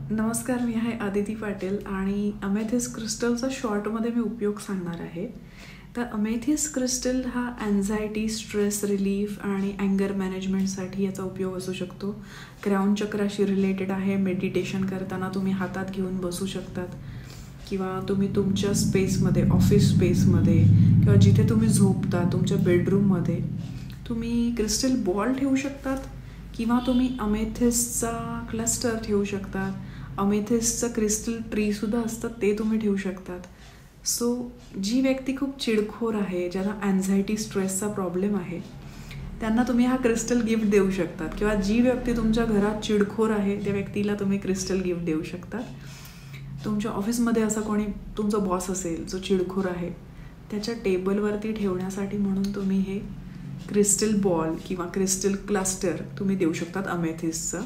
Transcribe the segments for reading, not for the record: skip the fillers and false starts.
नमस्कार, मी आहे आदिती पाटील आणि अमेथिस्ट क्रिस्टलचा शॉर्टमध्ये मी उपयोग सांगणार आहे. तर अमेथिस्ट क्रिस्टल हा अँझायटी, स्ट्रेस रिलीफ आणि अँगर मॅनेजमेंटसाठी याचा उपयोग असू शकतो. क्राउन चक्राशी रिलेटेड आहे. मेडिटेशन करताना तुम्ही हातात घेऊन बसू शकतात किंवा तुम्ही तुमच्या स्पेसमध्ये, ऑफिस स्पेसमध्ये किंवा जिथे तुम्ही झोपता तुमच्या बेडरूममध्ये तुम्ही क्रिस्टल बॉल ठेवू शकतात किंवा तुम्ही अमेथिस्टचा क्लस्टर ठेवू शकतात. अमेथिस्टचं क्रिस्टल ट्रीसुद्धा असतं, ते तुम्ही ठेवू शकतात. सो जी व्यक्ती खूप चिडखोर आहे, ज्यांना अँझायटी, स्ट्रेसचा प्रॉब्लेम आहे, त्यांना तुम्ही हा क्रिस्टल गिफ्ट देऊ शकतात. किंवा जी व्यक्ती तुमच्या घरात चिडखोर आहे त्या व्यक्तीला तुम्ही क्रिस्टल गिफ्ट देऊ शकतात. तुमच्या ऑफिसमध्ये असा कोणी तुमचा बॉस असेल जो चिडखोर आहे, त्याच्या टेबलवरती ठेवण्यासाठी म्हणून तुम्ही हे क्रिस्टल बॉल किंवा क्रिस्टल क्लस्टर तुम्ही देऊ शकतात अमेथिस्टचं.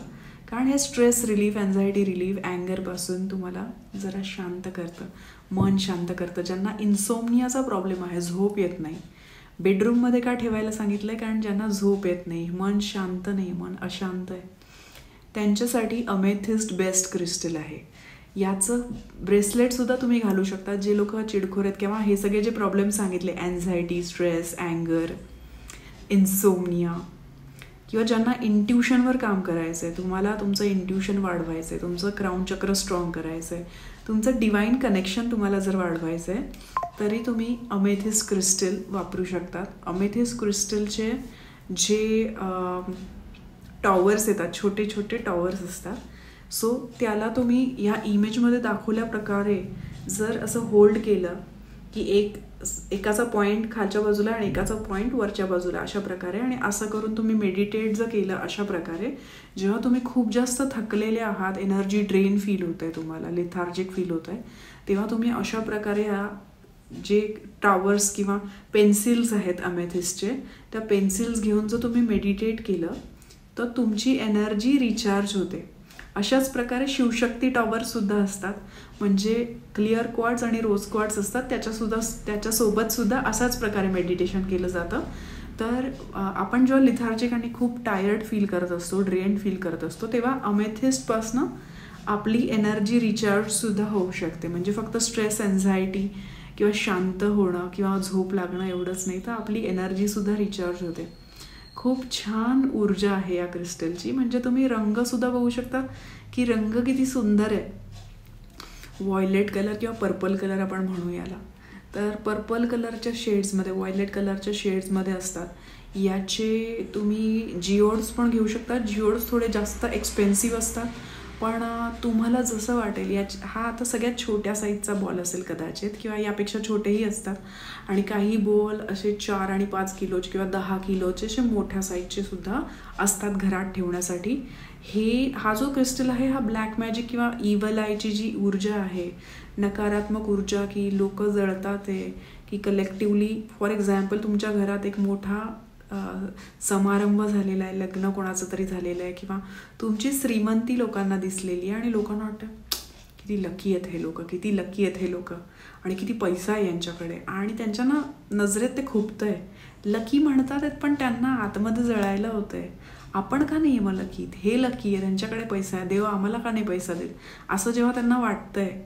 कारण हे स्ट्रेस रिलीफ, अँझायटी रिलीफ, अँगरपासून तुम्हाला जरा शांत करतं, मन शांत करतं. ज्यांना इन्सोमनियाचा प्रॉब्लेम आहे, झोप येत नाही, बेडरूममध्ये का ठेवायला सांगितलं आहे? कारण ज्यांना झोप येत नाही, मन शांत नाही, मन अशांत आहे, त्यांच्यासाठी अमेथिस्ट बेस्ट क्रिस्टल आहे. याचं ब्रेसलेटसुद्धा तुम्ही घालू शकता. जे लोक चिडखोर आहेत किंवा हे सगळे जे प्रॉब्लेम सांगितले, अँझायटी, स्ट्रेस, अँगर, इन्सोमनिया, किंवा ज्यांना इंट्युशनवर काम करायचं आहे, तुम्हाला तुमचं इंट्युशन वाढवायचं आहे, तुमचं क्राउन चक्र स्ट्रॉंग करायचं आहे, तुमचं डिवाईन कनेक्शन तुम्हाला जर वाढवायचं आहे, तरी तुम्ही अमेथिस्ट क्रिस्टल वापरू शकतात. अमेथिस्ट क्रिस्टलचे जे टॉवर्स येतात, छोटे छोटे टॉवर्स असतात, सो त्याला तुम्ही ह्या इमेजमध्ये दाखवल्या प्रकारे जर असं होल्ड केलं की एकाचा पॉईंट खालच्या बाजूला आणि एकाचा पॉईंट वरच्या बाजूला, अशा प्रकारे, आणि असं करून तुम्ही मेडिटेट जर केलं अशा प्रकारे, जेव्हा तुम्ही खूप जास्त थकलेले आहात, एनर्जी ड्रेन फील होत आहे, तुम्हाला लेथार्जिक फील होत आहे, तेव्हा तुम्ही अशा प्रकारे ह्या जे टॉवर्स किंवा पेन्सिल्स आहेत अमेथिस्टचे, त्या पेन्सिल्स घेऊन जर तुम्ही मेडिटेट केलं तर तुमची एनर्जी रिचार्ज होते. अशाच प्रकारे शिवशक्ती टॉवरसुद्धा असतात, म्हणजे क्लिअर क्वार्ट्स आणि रोज क्वार्ट्स असतात, त्याच्यासोबतसुद्धा असाच प्रकारे मेडिटेशन केलं जातं. तर आपण जेव्हा लिथार्जिक आणि खूप टायर्ड फील करत असतो, ड्रेन फील करत असतो, तेव्हा अमेथिस्टपासनं आपली एनर्जी रिचार्जसुद्धा होऊ शकते. म्हणजे फक्त स्ट्रेस, अँझायटी किंवा शांत होणं किंवा झोप लागणं एवढंच नाही, तर आपली एनर्जीसुद्धा रिचार्ज होते. खूप छान ऊर्जा आहे या क्रिस्टलची. म्हणजे तुम्ही रंगसुद्धा बघू शकता की रंग किती सुंदर आहे. व्हायलेट कलर किंवा पर्पल कलर आपण म्हणू याला. तर पर्पल कलरच्या शेड्समध्ये, व्हायलेट कलरच्या शेड्समध्ये असतात. याचे तुम्ही जिओड्स पण घेऊ शकता. जिओड्स थोडे जास्त एक्सपेन्सिव्ह असतात, पण तुम्हाला जसं वाटेल. हा आता सगळ्यात छोट्या साईजचा बॉल असेल कदाचित, किंवा यापेक्षा छोटेही असतात, आणि काही बॉल असे 4 आणि 5 किलोचे किंवा 10 किलोचे असे मोठ्या साईजचे सुद्धा असतात घरात ठेवण्यासाठी. हा जो क्रिस्टल आहे, हा ब्लॅक मॅजिक किंवा इव्हल आयची जी ऊर्जा आहे, नकारात्मक ऊर्जा, की लोक जळतात आहे, की कलेक्टिवली, फॉर एक्झाम्पल तुमच्या घरात एक मोठा समारंभ झालेला आहे, लग्न कोणाचं तरी झालेलं आहे, किंवा तुमची श्रीमंती लोकांना दिसलेली आहे आणि लोकांना वाटतं किती लकी आहेत हे लोक, किती लकी आहेत हे लोक, आणि किती पैसा आहे यांच्याकडे, आणि त्यांच्या नजरेत ते खुपतं आहे. लकी म्हणतात आहेत, पण त्यांना आतमध्ये जळायला होतं आहे. आपण का नाही आहे मग लकी? हे लकी आहे, त्यांच्याकडे पैसा आहे, देव आम्हाला का नाही पैसा देत, असं जेव्हा त्यांना वाटतं आहे.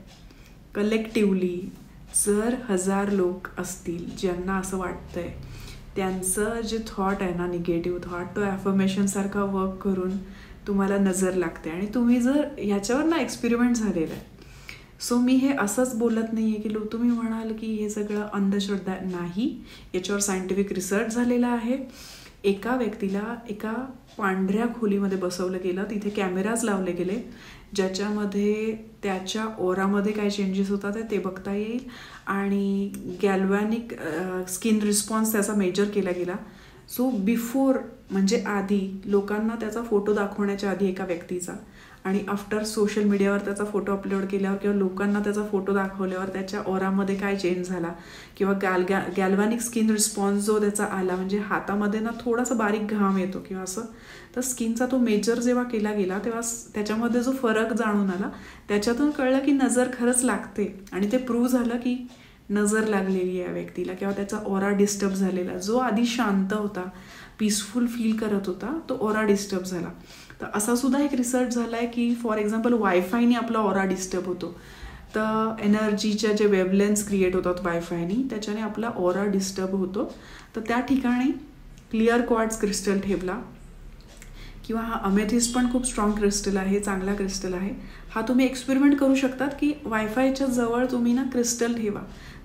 कलेक्टिवली जर 1000 लोक असतील ज्यांना असं वाटतं आहे, त्यांचं जे थॉट आहे ना, निगेटिव्ह थॉट, तो ॲफर्मेशनसारखा वर्क करून तुम्हाला नजर लागते. आणि तुम्ही जर ह्याच्यावर ना एक्सपेरिमेंट झालेलं आहे. सो मी हे असंच बोलत नाही आहे की तुम्ही म्हणाल की हे सगळं अंधश्रद्धा नाही. याच्यावर सायंटिफिक रिसर्च झालेला आहे. एका व्यक्तीला एका पांढऱ्या खोलीमध्ये बसवलं गेलं, तिथे कॅमेराज लावले गेले, ज्याच्यामध्ये त्याच्या ओरामध्ये काय चेंजेस होतात ते बघता येईल, आणि गॅल्व्हॅनिक स्किन रिस्पॉन्स त्याचा मेजर केला गेला. सो बिफोर, म्हणजे आधी लोकांना त्याचा फोटो दाखवण्याच्या आधी एका व्यक्तीचा, आणि आफ्टर सोशल मीडियावर त्याचा फोटो अपलोड केल्यावर किंवा लोकांना त्याचा फोटो दाखवल्यावर त्याच्या ओरामध्ये काय चेंज झाला, किंवा गॅल्व्हॅनिक स्किन रिस्पॉन्स जो त्याचा आला, म्हणजे हातामध्ये ना थोडासा बारीक घाम येतो किंवा असं, तर स्किनचा तो मेजर जेव्हा केला गेला तेव्हा त्याच्यामध्ये जो फरक जाणून आला, त्याच्यातून कळलं की नजर खरंच लागते. आणि ते प्रूव्ह झालं की नजर लागलेली आहे व्यक्तीला, किंवा त्याचा ओरा डिस्टर्ब झालेला, जो आधी शांत होता, पीसफुल फील करत होता, तो ओरा डिस्टर्ब झाला. तर असा सुद्धा एक रिसर्च झाला आहे की फॉर एक्झाम्पल वायफायनी आपला ऑरा डिस्टर्ब होतो. तर एनर्जीच्या जे वेवलेन्स क्रिएट होतात वायफायनी, त्याच्याने आपला ऑरा डिस्टर्ब होतो. तर त्या ठिकाणी क्लिअर क्वार्ट्ज क्रिस्टल ठेवला, किंवा हा अमेथिस्ट पण खूप स्ट्रॉंग क्रिस्टल आहे, चांगला क्रिस्टल आहे. हा तुम्ही एक्सपेरिमेंट करू शकतात की वायफायच्या जवळ तुम्ही ना क्रिस्टल ठेवा,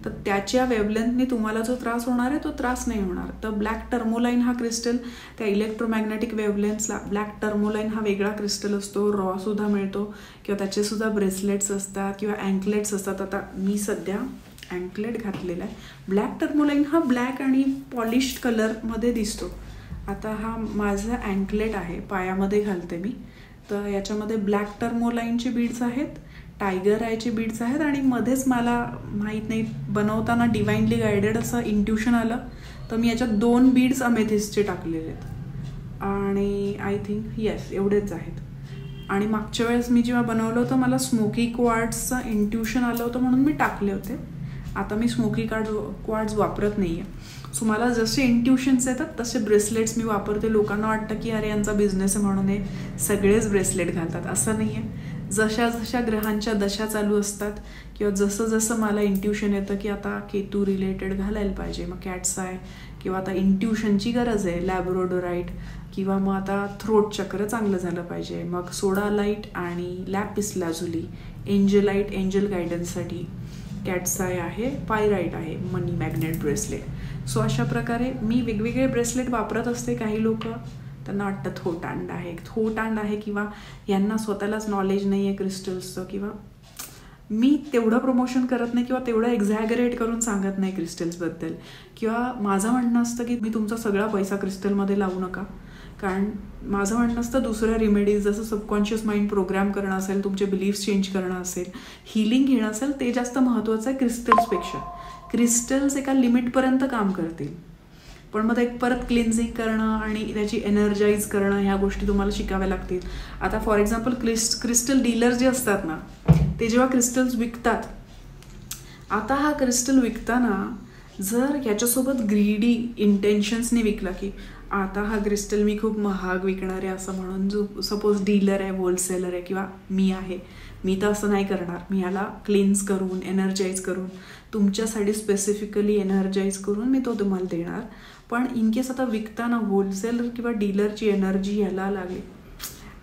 तर त्याच्या वेवलेंथने तुम्हाला जो त्रास होणार आहे तो त्रास नाही होणार. तर ब्लॅक टर्मोलाईन हा क्रिस्टल त्या इलेक्ट्रोमॅग्नेटिक वेवलेंथ्सला, ब्लॅक टर्मोलाईन हा वेगळा क्रिस्टल असतो, रॉसुद्धा मिळतो, किंवा त्याचेसुद्धा ब्रेसलेट्स असतात किंवा अँकलेट्स असतात. आता मी सध्या अँकलेट घातलेला आहे. ब्लॅक टर्मोलाईन हा ब्लॅक आणि पॉलिश्ड कलरमध्ये दिसतो. आता हा माझा अँकलेट आहे, पायामध्ये घालते मी. तर याच्यामध्ये ब्लॅक टर्मोलाईनची बीड्स आहेत, टायगर आयची बीड्स आहेत, आणि मध्येच मला माहीत नाही बनवताना डिवाइनली गायडेड असं इंट्युशन आलं, तर मी याच्यात 2 बीड्स अमेथिस्टचे टाकलेले आहेत. आणि आय थिंक येस एवढेच आहेत. आणि मागच्या वेळेस मी जेव्हा बनवलं होतं मला स्मोकी क्वार्ट्सचं इंट्युशन आलं होतं म्हणून मी टाकले होते. आता मी स्मोकी क्वार्ट्स वापरत नाही आहे. सो मला जसे इंट्युशन्स येतात तसे ब्रेसलेट्स मी वापरते. लोकांना वाटतं की अरे यांचा बिझनेस आहे म्हणून हे सगळेच ब्रेसलेट घालतात, असं नाही आहे. जशा जशा ग्रहांच्या दशा चालू असतात किंवा जसं जसं मला इंट्युशन येतं की आता केतू रिलेटेड घालायला पाहिजे, मग कॅट्स आहे, किंवा आता इंट्युशनची गरज आहे लॅब्रोडोराईट, किंवा मग आता थ्रोट चक्र चांगलं झालं पाहिजे, मग सोडा लाईट आणि लॅपिस लाजुली, एंजलाईट एंजल गायडन्ससाठी, कॅट्साय आहे, पायराईट आहे, मनी मॅग्नेट ब्रेसलेट. सो अशा प्रकारे मी वेगवेगळे ब्रेसलेट वापरत असते. काही लोक त्यांना वाटतं थोटांड आहे किंवा यांना स्वतःलाच नॉलेज नाही आहे क्रिस्टल्सचं, किंवा मी तेवढं प्रमोशन करत नाही किंवा तेवढं एक्झॅगरेट करून सांगत नाही क्रिस्टल्सबद्दल. किंवा माझं म्हणणं असतं की मी तुमचा सगळा पैसा क्रिस्टलमध्ये लावू नका, कारण माझं म्हणणं असतं दुसऱ्या रिमेडीज जसं सबकॉन्शियस माइंड प्रोग्राम करणं असेल, तुमचे बिलीफ्स चेंज करणं असेल, हिलिंग घेणं असेल, ते जास्त महत्त्वाचं आहे क्रिस्टल्सपेक्षा. क्रिस्टल्स एका लिमिटपर्यंत काम करतील, पण मग एक परत क्लिन्झिंग करणं आणि त्याची एनर्जाईज करणं ह्या गोष्टी तुम्हाला शिकाव्या लागतील. आता फॉर एक्झाम्पल क्रिस्टल डीलर जे असतात ना, ते जेव्हा क्रिस्टल्स विकतात, आता हा क्रिस्टल विकताना जर याच्यासोबत ग्रीडी इंटेन्शन्सने विकला की आता हा क्रिस्टल मी खूप महाग विकणार आहे असं म्हणून, जो सपोज डीलर आहे, होलसेलर आहे किंवा मी आहे, मी तर असं नाही करणार. मी याला क्लिन्स करून, एनर्जाईज करून, तुमच्यासाठी स्पेसिफिकली एनर्जाईज करून मी तो तुम्हाला देणार. पण इन केस आता विकताना होलसेलर किंवा डीलरची एनर्जी ह्याला लागली,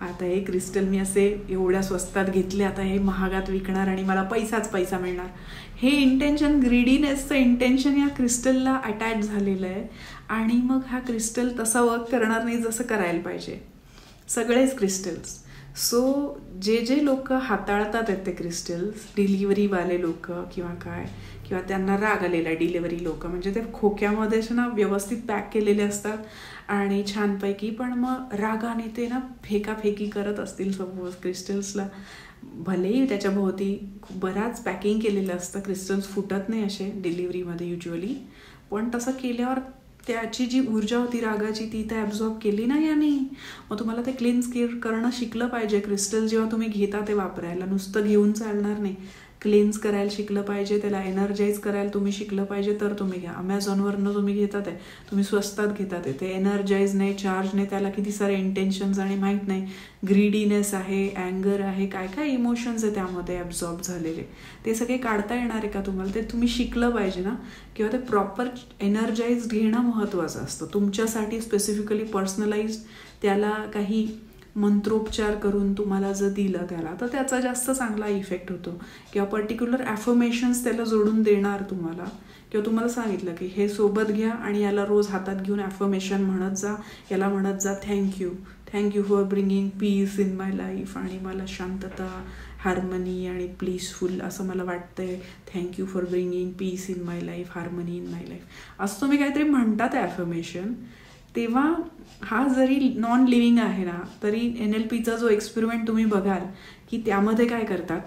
आता हे क्रिस्टल मी असे एवढ्या स्वस्तात घेतले, आता हे महागात विकणार आणि मला पैसा मिळणार, हे इंटेन्शन, ग्रीडीनेसचं इंटेन्शन या क्रिस्टलला अटॅच झालेलं आहे. आणि मग हा क्रिस्टल तसा वर्क करणार नाही जसं करायला पाहिजे, सगळेच क्रिस्टल्स. सो जे लोक हाताळतात आहेत ते क्रिस्टल्स, डिलिव्हरीवाले लोक किंवा काय, किंवा त्यांना राग आलेला आहे डिलिव्हरी लोक, म्हणजे ते खोक्यामध्ये ना व्यवस्थित पॅक केलेले असतात आणि छानपैकी, पण मग रागाने ते ना फेकाफेकी करत असतील सपोज क्रिस्टल्सला, भलेही त्याच्या भोवती बराच पॅकिंग केलेलं असतं, क्रिस्टल्स फुटत नाही असे डिलिव्हरीमध्ये युजली, पण तसं केल्यावर त्याची जी ऊर्जा होती रागाची ती तर ॲब्झॉर्ब केली ना याने. मग तुम्हाला ते क्लिन्स करणं शिकलं पाहिजे. क्रिस्टल जेव्हा तुम्ही घेता ते वापरायला नुसतं घेऊन चालणार नाही, क्लिन्स करायला शिकलं पाहिजे, त्याला एनर्जाईज करायला तुम्ही शिकलं पाहिजे, तर तुम्ही घ्या. अमेझॉनवरनं तुम्ही घेतात आहे, तुम्ही स्वस्तात घेतात आहे, ते एनर्जाईज नाही, चार्ज नाही, त्याला किती सारे इंटेन्शन्स आणि माहीत नाही, ग्रीडीनेस आहे, अँगर आहे, काय काय इमोशन्स आहे त्यामध्ये ॲब्झॉर्ब झालेले, ते सगळे काढता येणार आहे का तुम्हाला, ते तुम्ही शिकलं पाहिजे ना. किंवा ते प्रॉपर एनर्जाईज घेणं महत्त्वाचं असतं तुमच्यासाठी, स्पेसिफिकली पर्सनलाइज्ड. त्याला काही मंत्रोपचार करून तुम्हाला जर दिलं त्याला, तर त्याचा जास्त चांगला इफेक्ट होतो. किंवा पर्टिक्युलर ॲफर्मेशन्स त्याला जोडून देणार तुम्हाला, किंवा तुम्हाला सांगितलं की हे सोबत घ्या आणि याला रोज हातात घेऊन ॲफर्मेशन म्हणत जा, याला म्हणत जा thank you for bringing peace in my life, आणि मला शांतता, हार्मनी आणि प्लीसफुल असं मला वाटतंय, thank you for bringing peace in my life, harmony in my life, असं तुम्ही काहीतरी म्हणतात ॲफर्मेशन. तेव्हा हा जरी नॉन लिव्हिंग आहे ना, तरी NLPचा जो एक्सपेरिमेंट तुम्ही बघाल की त्यामध्ये काय करतात,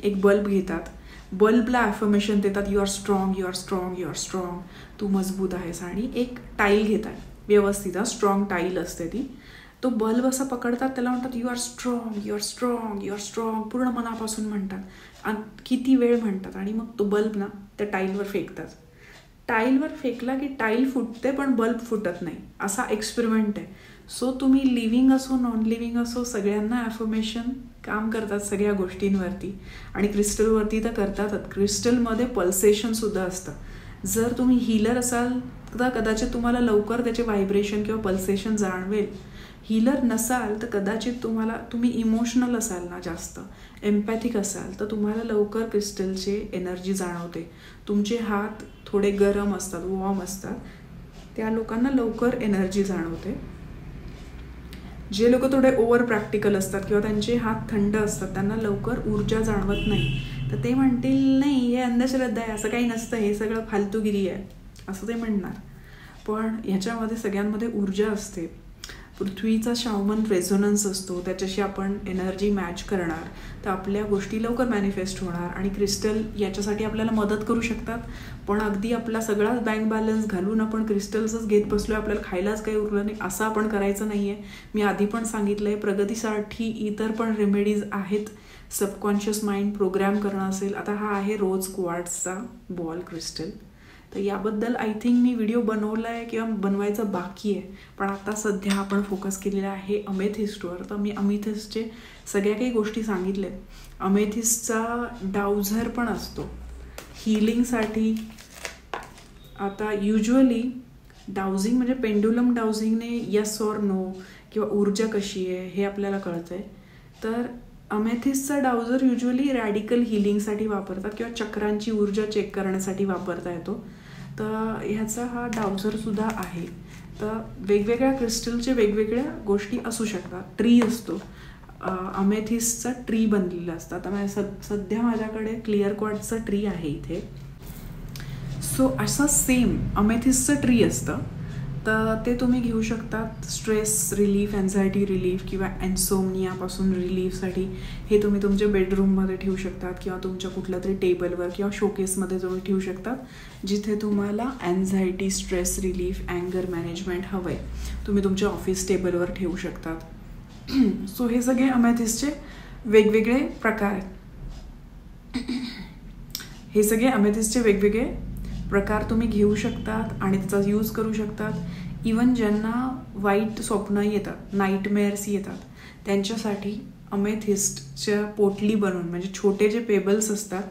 एक बल्ब घेतात, बल्बला ॲफर्मेशन देतात, you are strong, you are strong, you are strong, तू मजबूत आहेस, आणि एक टाईल घेतात व्यवस्थित, स्ट्रॉंग टाईल असते ती, तो बल्ब असा पकडतात, त्याला म्हणतात you are strong, you are strong, you are strong, पूर्ण मनापासून म्हणतात आणि किती वेळ म्हणतात, आणि मग तो बल्ब ना त्या टाईलवर फेकतात. टाईलवर फेकला की टाईल फुटते पण बल्ब फुटत नाही, असा एक्सपेरिमेंट आहे. सो तुम्ही लिव्हिंग असो नॉन लिव्हिंग असो सगळ्यांना ॲफर्मेशन काम करतात सगळ्या गोष्टींवरती, आणि क्रिस्टलवरती तर करतातच. क्रिस्टलमध्ये पल्सेशनसुद्धा असतं. जर तुम्ही हीलर असाल तर कदाचित तुम्हाला लवकर त्याचे व्हायब्रेशन किंवा पल्सेशन जाणवेल. हीलर नसाल तर कदाचित तुम्ही इमोशनल असाल ना, जास्त एम्पॅथिक असाल तर तुम्हाला लवकर क्रिस्टलचे एनर्जी जाणवते. तुमचे हात थोडे गरम असतात, वॉर्म असतात, त्या लोकांना लवकर एनर्जी जाणवते. जे लोक थोडे ओव्हर प्रॅक्टिकल असतात किंवा त्यांचे हात थंड असतात त्यांना लवकर ऊर्जा जाणवत नाही. तर ते म्हणतील नाही हे अंधश्रद्धा आहे, असं काही नसतं, हे सगळं फालतूगिरी आहे असं ते म्हणणार. पण ह्याच्यामध्ये सगळ्यांमध्ये ऊर्जा असते. पृथ्वीचा शावमन रेझोनन्स असतो, त्याच्याशी आपण एनर्जी मॅच करणार तर आपल्या गोष्टी लवकर मॅनिफेस्ट होणार. आणि क्रिस्टल याच्यासाठी आपल्याला मदत करू शकतात. पण अगदी आपला सगळाच बँक बॅलन्स घालून आपण क्रिस्टल्सच घेत बसलो, आपल्याला खायलाच काही उरलं नाही असं आपण करायचं नाही आहे. मी आधी पण सांगितलं आहे, प्रगतीसाठी इतर पण रेमेडीज आहेत. सबकॉन्शियस माइंड प्रोग्रॅम करणं असेल, आता हा आहे रोज क्वार्ट्सचा बॉल क्रिस्टल. तर याबद्दल आय थिंक मी व्हिडिओ बनवला आहे किंवा बनवायचं बाकी आहे. पण आता सध्या आपण फोकस केलेला आहे अमेथिस्टवर. तर मी अमेथिस्टचे सगळ्या काही गोष्टी सांगितल्या. अमेथिस्टचा डाउझर पण असतो हीलिंगसाठी. आता युजली डाउझिंग म्हणजे पेंडुलम डाउझिंगने यस ऑर नो किंवा ऊर्जा कशी आहे हे आपल्याला कळतं आहे. तर अमेथिस्टचा डाउझर युजली रॅडिकल हिलिंगसाठी वापरतात किंवा चक्रांची ऊर्जा चेक करण्यासाठी वापरता येतो. तर ह्याचा हा डाउझरसुद्धा आहे. तर वेगवेगळ्या क्रिस्टलचे वेगवेगळ्या गोष्टी असू शकतात. ट्री असतो, अमेथिस्टचा ट्री बनलेला असतं. आता सध्या माझ्याकडे क्लिअर क्वार्ट्सचा ट्री आहे इथे. सो असं सेम अमेथिस्टचं ट्री असतं. तर ते तुम्ही घेऊ शकतात स्ट्रेस रिलीफ, एन्झायटी रिलीफ किंवा इन्सोमनियापासून रिलीफसाठी. हे तुम्ही तुमच्या बेडरूममध्ये ठेवू शकतात किंवा तुमच्या कुठल्या तरी टेबलवर किंवा शोकेसमध्ये तुम्ही ठेवू शकतात जिथे तुम्हाला एन्झायटी, स्ट्रेस रिलीफ, अँगर मॅनेजमेंट हवं आहे. तुम्ही तुमच्या ऑफिस टेबलवर ठेवू शकतात. सो हे सगळे अमेथिस्टचे वेगवेगळे प्रकार आहेत. हे सगळे अमेथिस्टचे वेगवेगळे प्रकार तुम्ही घेऊ शकतात आणि त्याचा यूज करू शकतात. इवन ज्यांना वाईट स्वप्न येतात, नाईटमेअर्स येतात, त्यांच्यासाठी अमेथिस्टच्या पोटली बनवून, म्हणजे छोटे जे पेबल्स असतात,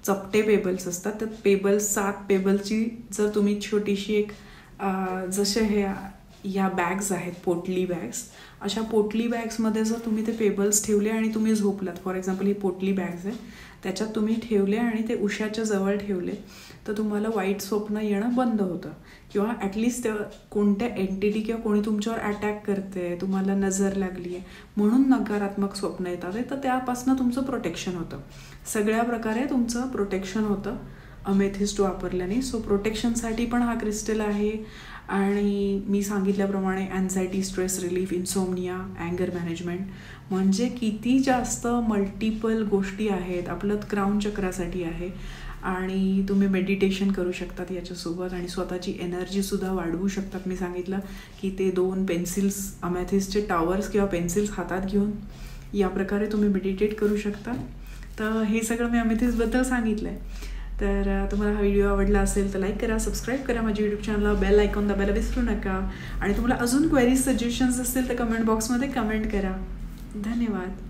चपटे पेबल्स असतात, त्या पेबल्स 7 पेबलची जर तुम्ही छोटीशी एक जसे ह्या बॅग्स आहेत पोटली बॅग्स, अशा पोटली बॅग्समध्ये जर तुम्ही ते पेबल्स ठेवले आणि तुम्ही झोपलात, फॉर एक्झाम्पल ही पोटली बॅग्स आहे, त्याच्यात तुम्ही ठेवले आणि ते उशाच्या जवळ ठेवले तर तुम्हाला वाईट स्वप्न येणं बंद होतं. किंवा ॲटलिस्ट कोणत्या एंटिटी किंवा कोणी तुमच्यावर अटॅक करते, तुम्हाला नजर लागली आहे म्हणून नकारात्मक स्वप्न येतात तर त्यापासून तुमचं प्रोटेक्शन होतं. सगळ्या प्रकारे तुमचं प्रोटेक्शन होतं अमेथिस्ट वापरल्याने. सो प्रोटेक्शनसाठी पण हा क्रिस्टल आहे. आणि मी सांगितल्याप्रमाणे अँझायटी, स्ट्रेस रिलीफ, इन्सोमनिया, अँगर मॅनेजमेंट, म्हणजे किती जास्त मल्टिपल गोष्टी आहेत. आपलं क्राउन चक्रासाठी आहे आणि तुम्ही मेडिटेशन करू शकतात याच्यासोबत आणि स्वतःची एनर्जीसुद्धा वाढवू शकतात. मी सांगितलं की ते 2 पेन्सिल्स, अमेथिस्टचे टॉवर्स किंवा पेन्सिल्स हातात घेऊन या प्रकारे तुम्ही मेडिटेट करू शकता. तर हे सगळं मी अमेथिस्टबद्दल सांगितलं आहे. तर तुम्हाला हा व्हिडिओ आवडला असेल तर लाईक करा, सबस्क्राईब करा माझ्या यूट्यूब चॅनलला, बेल आयकॉन दाबायला विसरू नका. आणि तुम्हाला अजून क्वेरीज, सजेशन्स असतील तर कमेंट बॉक्समध्ये कमेंट करा. धन्यवाद.